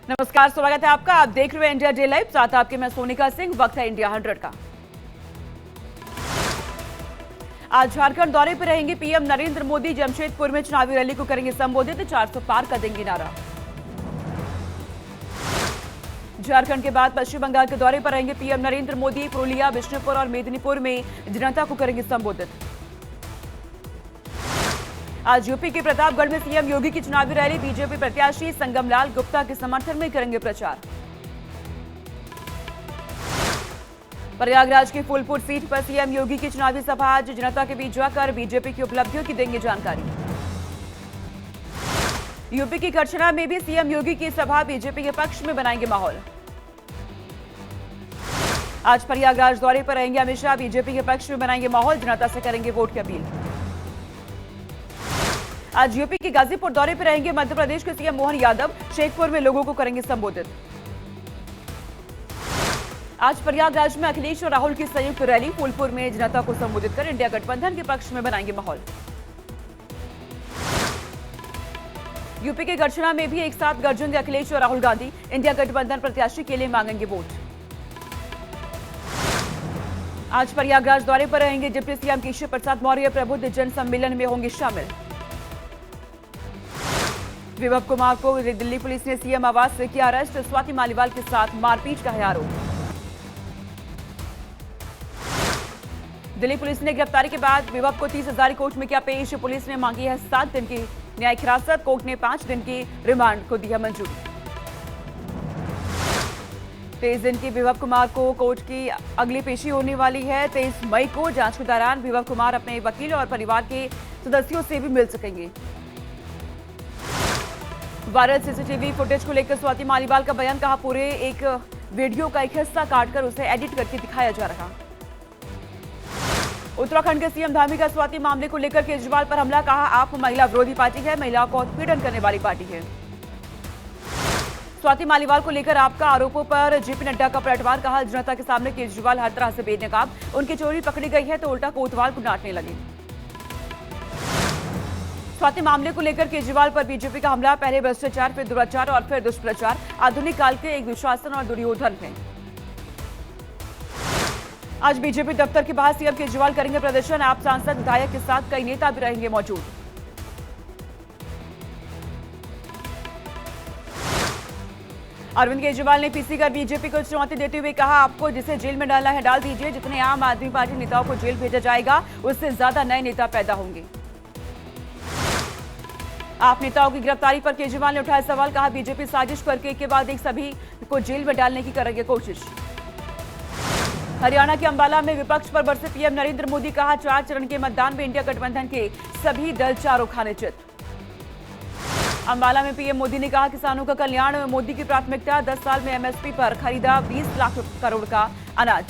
नमस्कार, स्वागत है आपका। आप देख रहे हैं इंडिया डे लाइव, साथ आपके मैं सोनिका सिंह। वक्त है इंडिया 100 का। आज झारखंड दौरे पर रहेंगे पीएम नरेंद्र मोदी। जमशेदपुर में चुनावी रैली को करेंगे संबोधित। 400 पार कर देंगे नारा। झारखंड के बाद पश्चिम बंगाल के दौरे पर रहेंगे पीएम नरेंद्र मोदी। पुरुलिया, बिष्णुपुर और मेदिनीपुर में जनता को करेंगे संबोधित। आज यूपी के प्रतापगढ़ में सीएम योगी की चुनावी रैली। बीजेपी प्रत्याशी संगमलाल गुप्ता के समर्थन में करेंगे प्रचार। प्रयागराज की फूलपुर सीट पर सीएम योगी की चुनावी सभा। आज जनता के बीच जाकर बीजेपी की उपलब्धियों की देंगे जानकारी। यूपी की करछना में भी सीएम योगी की सभा। बीजेपी के पक्ष में बनाएंगे माहौल। आज प्रयागराज दौरे पर रहेंगे अमित शाह। बीजेपी के पक्ष में बनाएंगे माहौल, जनता से करेंगे वोट की अपील। आज यूपी के गाजीपुर दौरे पर रहेंगे मध्य प्रदेश के सीएम मोहन यादव। शेखपुर में लोगों को करेंगे संबोधित। आज प्रयागराज में अखिलेश और राहुल की संयुक्त रैली। फूलपुर में जनता को संबोधित कर इंडिया गठबंधन के पक्ष में बनाएंगे माहौल। यूपी के करछना में भी एक साथ गरजेंगे अखिलेश और राहुल गांधी। इंडिया गठबंधन प्रत्याशी के लिए मांगेंगे वोट। आज प्रयागराज दौरे पर रहेंगे डिप्टी सीएम केशव प्रसाद मौर्य। प्रबुद्ध जन सम्मेलन में होंगे शामिल। विभव कुमार को दिल्ली पुलिस ने सीएम आवास से किया अरेस्ट। स्वाति मालीवाल के साथ मारपीट का है आरोप। दिल्ली पुलिस ने गिरफ्तारी के बाद विभव को 30,000 कोर्ट में किया पेश। पुलिस ने मांगी है 7 दिन की न्यायिक हिरासत। कोर्ट ने 5 दिन की रिमांड को दी है मंजूरी। 23 दिन की विभव कुमार को कोर्ट की अगली पेशी होने वाली है 23 मई को। जांच के दौरान विभव कुमार अपने वकील और परिवार के सदस्यों से भी मिल सकेंगे। वायरल सीसीटीवी फुटेज को लेकर स्वाति मालीवाल का बयान। कहा, पूरे एक वीडियो का एक हिस्सा काटकर उसे एडिट करके दिखाया जा रहा। उत्तराखंड के सीएम धामी का स्वाति मामले को लेकर केजरीवाल पर हमला। कहा, आप महिला विरोधी पार्टी है, महिलाओं को उत्पीड़न करने वाली पार्टी है। स्वाति मालीवाल को लेकर आपका आरोपों पर जेपी नड्डा का पलटवार। कहा, जनता के सामने केजरीवाल हर तरह से बेनकाब। उनकी चोरी पकड़ी गई है तो उल्टा कोतवाल को डांटने लगे। स्वाति मामले को लेकर केजरीवाल पर बीजेपी का हमला। पहले भ्रष्टाचार, फिर दुराचार और फिर दुष्प्रचार। आधुनिक काल के एक दुशासन और दुर्योधन है। आज बीजेपी दफ्तर के बाहर सीएम केजरीवाल करेंगे प्रदर्शन। आप सांसद, विधायक के साथ कई नेता भी रहेंगे मौजूद। अरविंद केजरीवाल ने पीसी कर बीजेपी को चुनौती देते हुए कहा, आपको जिसे जेल में डालना है डाल दीजिए। जितने आम आदमी पार्टी नेताओं को जेल भेजा जाएगा उससे ज्यादा नए नेता पैदा होंगे। आप नेताओं की गिरफ्तारी पर केजरीवाल ने उठाया सवाल। कहा, बीजेपी साजिश करके एक के बाद एक सभी को जेल में डालने की करेंगे कोशिश। हरियाणा के अंबाला में विपक्ष पर बरसे पीएम नरेंद्र मोदी। कहा, 4 चरण के मतदान में इंडिया गठबंधन के सभी दल चारों खाने चित। अंबाला में पीएम मोदी ने कहा, किसानों का कल्याण में मोदी की प्राथमिकता। 10 साल में एमएसपी पर खरीदा 20 लाख करोड़ का अनाज।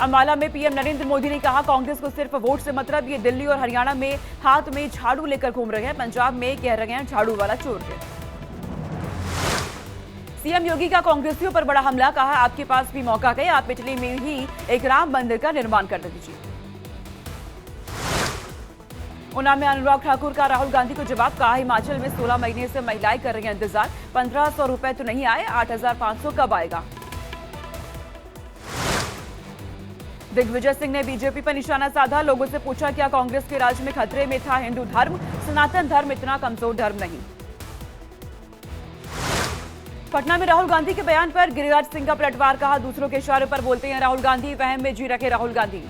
अंबाला में पीएम नरेंद्र मोदी ने कहा, कांग्रेस को सिर्फ वोट से मतलब। ये दिल्ली और हरियाणा में हाथ में झाड़ू लेकर घूम रहे हैं, पंजाब में कह रहे हैं झाड़ू वाला चोर है। सीएम योगी का कांग्रेसियों पर बड़ा हमला। कहा, आपके पास भी मौका है, आप इटली में ही एक राम मंदिर का निर्माण कर दीजिए। ऊना में अनुराग ठाकुर का राहुल गांधी को जवाब। कहा, हिमाचल में 16 महीने से महिलाएं कर रही हैं इंतजार। 1500 रुपए तो नहीं आए, 8500 कब आएगा। दिग्विजय सिंह ने बीजेपी पर निशाना साधा। लोगों से पूछा, क्या कांग्रेस के राज में खतरे में था हिंदू धर्म? सनातन धर्म इतना कमजोर धर्म नहीं। पटना में राहुल गांधी के बयान पर गिरिराज सिंह का पलटवार। कहा, दूसरों के इशारे पर बोलते हैं राहुल गांधी, वहम में जी रखे राहुल गांधी।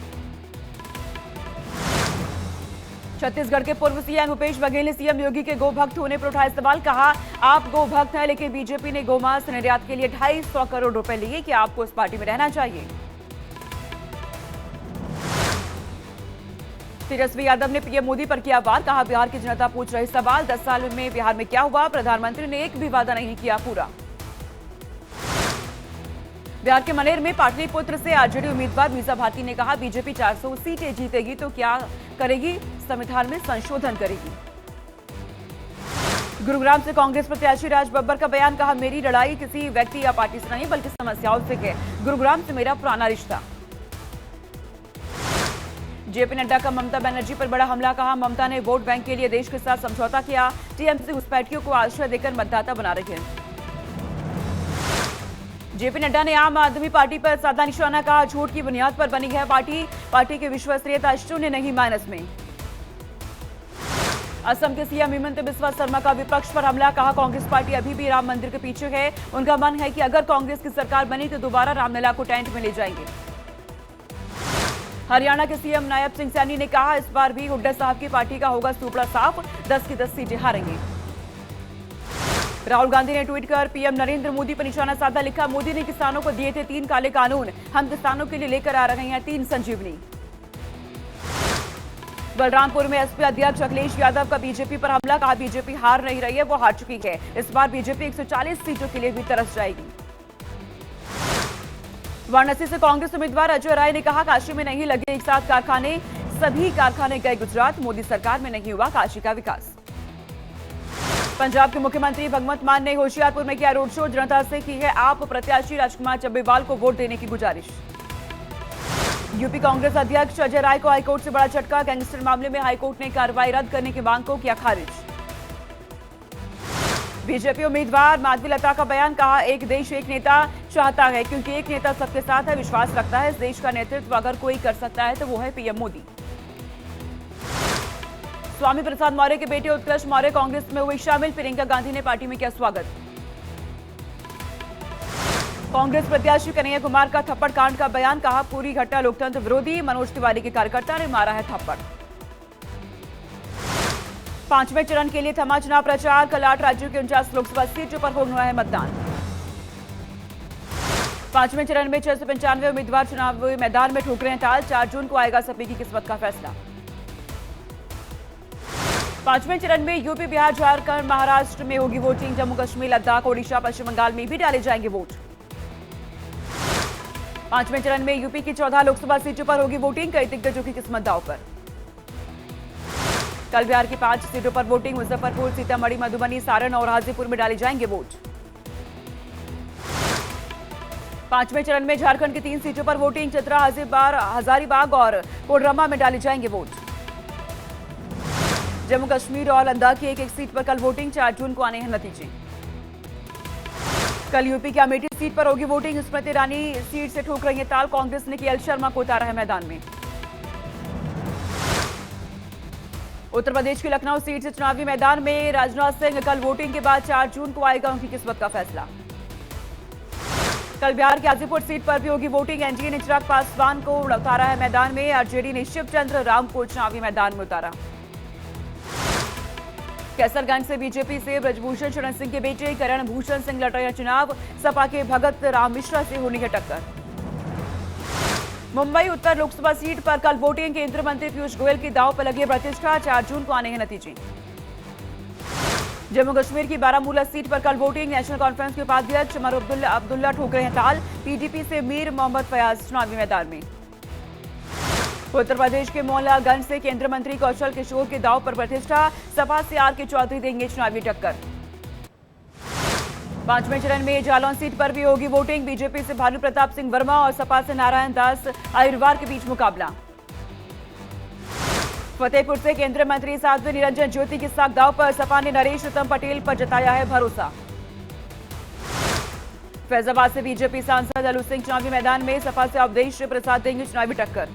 छत्तीसगढ़ के पूर्व सीएम भूपेश बघेल ने सीएम योगी के गो भक्त होने पर उठाया सवाल। कहा, आप गो भक्त हैं, लेकिन बीजेपी ने गोमांस निर्यात के लिए 250 करोड़ रुपए लिए। कि आपको इस पार्टी में रहना चाहिए। तेजस्वी यादव ने पीएम मोदी पर किया वार। कहा, बिहार की जनता पूछ रही सवाल, 10 साल में बिहार में क्या हुआ? प्रधानमंत्री ने एक भी वादा नहीं किया पूरा। बिहार के मनेर में पाटलिपुत्र से आरजेडी उम्मीदवार मीसा भारती ने कहा, बीजेपी 400 सीटें जीतेगी तो क्या करेगी? संविधान में संशोधन करेगी। गुरुग्राम से कांग्रेस प्रत्याशी राज बब्बर का बयान। कहा, मेरी लड़ाई किसी व्यक्ति या पार्टी से नहीं बल्कि समस्याओं से है। गुरुग्राम से मेरा पुराना रिश्ता। जेपी नड्डा का ममता बनर्जी पर बड़ा हमला, कहा ममता ने वोट बैंक के लिए देश के साथ समझौता किया, टीएमसी घुसपैठियों को आश्रय देकर मतदाता बना रही है। जेपी नड्डा ने आम आदमी पार्टी पर साधा निशाना, कहा झूठ की बुनियाद पर बनी है पार्टी की विश्वसनीयता शून्य नहीं माइनस में। असम के सीएम हिमंत बिस्वा शर्मा का विपक्ष पर हमला, कहा कांग्रेस पार्टी अभी भी राम मंदिर के पीछे है, उनका मन है कि अगर कांग्रेस की सरकार बनी तो दोबारा रामलला को टेंट में ले जाएंगे। हरियाणा के सीएम नायब सिंह सैनी ने कहा इस बार भी हुड्डा साहब की पार्टी का होगा सुपड़ा साफ, 10 की 10 सीटें हारेंगे। राहुल गांधी ने ट्वीट कर पीएम नरेंद्र मोदी पर निशाना साधा, लिखा मोदी ने किसानों को दिए थे 3 काले कानून, हम किसानों के लिए लेकर आ रहे हैं 3 संजीवनी। बलरामपुर में एसपी अध्यक्ष अखिलेश यादव का बीजेपी पर हमला, कहा बीजेपी हार नहीं रही है, वो हार चुकी है, इस बार बीजेपी 140 सीटों के लिए भी तरस जाएगी। वाराणसी से कांग्रेस उम्मीदवार अजय राय ने कहा काशी में नहीं लगे एक साथ कारखाने, सभी कारखाने गए गुजरात, मोदी सरकार में नहीं हुआ काशी का विकास। पंजाब के मुख्यमंत्री भगवंत मान ने होशियारपुर में किया रोड शो, जनता से की है आप प्रत्याशी राजकुमार चब्बेवाल को वोट देने की गुजारिश। यूपी कांग्रेस अध्यक्ष अजय राय को हाईकोर्ट से बड़ा झटका, गैंगस्टर मामले में हाईकोर्ट ने कार्रवाई रद्द करने की मांग को किया खारिज। बीजेपी उम्मीदवार माधवी लता का बयान, कहा एक देश एक नेता चाहता है, क्योंकि एक नेता सबके साथ है, विश्वास रखता है, इस देश का नेतृत्व अगर कोई कर सकता है तो वो है पीएम मोदी। स्वामी प्रसाद मौर्य के बेटे उत्कृष्ट मौर्य कांग्रेस में हुई शामिल, प्रियंका गांधी ने पार्टी में किया स्वागत। कांग्रेस प्रत्याशी कन्हैया कुमार का थप्पड़ कांड का बयान, कहा पूरी घटना लोकतंत्र विरोधी, मनोज तिवारी के कार्यकर्ता ने मारा है थप्पड़। 5वें चरण के लिए थमा चुनाव प्रचार, कल 8 राज्यों की 49 लोकसभा सीटों पर होना है मतदान। 5वें चरण में 695 उम्मीदवार चुनाव मैदान में ठोक रहे हैं ताल, 4 जून को आएगा सभी की किस्मत का फैसला। 5वें चरण में यूपी, बिहार, झारखंड, महाराष्ट्र में होगी वोटिंग, जम्मू कश्मीर, लद्दाख, ओडिशा, पश्चिम बंगाल में भी डाले जाएंगे वोट। 5वें चरण में यूपी की 14 लोकसभा सीटों पर होगी वोटिंग, कई दिग्गजों की किस्मत दांव पर। कल बिहार की 5 सीटों पर वोटिंग, मुजफ्फरपुर, सीतामढ़ी, मधुबनी, सारण और हाजीपुर में डाले जाएंगे वोट। 5वें चरण में झारखंड की 3 सीटों पर वोटिंग, चतरा, हजारीबाग और कोडरमा में डाले जाएंगे वोट। जम्मू कश्मीर और लद्दाख की एक सीट पर कल वोटिंग, 4 जून को आने हैं नतीजे। कल यूपी की अमेठी सीट पर होगी वोटिंग, स्मृति ईरानी सीट से ठोक रही है ताल, कांग्रेस ने केएल शर्मा को उतारा है मैदान में। उत्तर प्रदेश की लखनऊ सीट से चुनावी मैदान में राजनाथ सिंह, कल वोटिंग के बाद 4 जून को आएगा उनकी किस्मत का फैसला। कल बिहार की हाजीपुर सीट पर भी होगी वोटिंग, एनडीए ने चिराग पासवान को उतारा है मैदान में, आरजेडी ने शिवचंद्र राम को चुनावी मैदान में उतारा। कैसरगंज से बीजेपी से ब्रजभूषण शरण सिंह के बेटे करण भूषण सिंह लड़ रहे हैं चुनाव, सपा के भगत राम मिश्रा से होनी है टक्कर। मुंबई उत्तर लोकसभा सीट पर कल वोटिंग, केंद्रीय मंत्री पीयूष गोयल की दांव पर लगी प्रतिष्ठा, 4 जून को आने हैं नतीजे। जम्मू कश्मीर की बारामूला सीट पर कल वोटिंग, नेशनल कॉन्फ्रेंस के उपाध्यक्ष उमर अब्दुल्ला ठोक रहे हैं ताल, पीडीपी से मीर मोहम्मद फयाज चुनावी मैदान में। उत्तर प्रदेश के मोहनलालगंज से केंद्रीय मंत्री कौशल किशोर के दांव पर प्रतिष्ठा, सपा से आर के चौधरी देंगे चुनावी टक्कर। 5वें चरण में जालौन सीट पर भी होगी वोटिंग, बीजेपी से भानु प्रताप सिंह वर्मा और सपा से नारायण दास आहिरवार के बीच मुकाबला। फतेहपुर से केंद्रीय मंत्री साध्वी निरंजन ज्योति की साख दांव पर, सपा ने नरेश उत्तम पटेल पर जताया है भरोसा। फैजाबाद से बीजेपी सांसद अलू सिंह चुनावी मैदान में, सपा से अवधेश प्रसाद देंगे चुनावी टक्कर।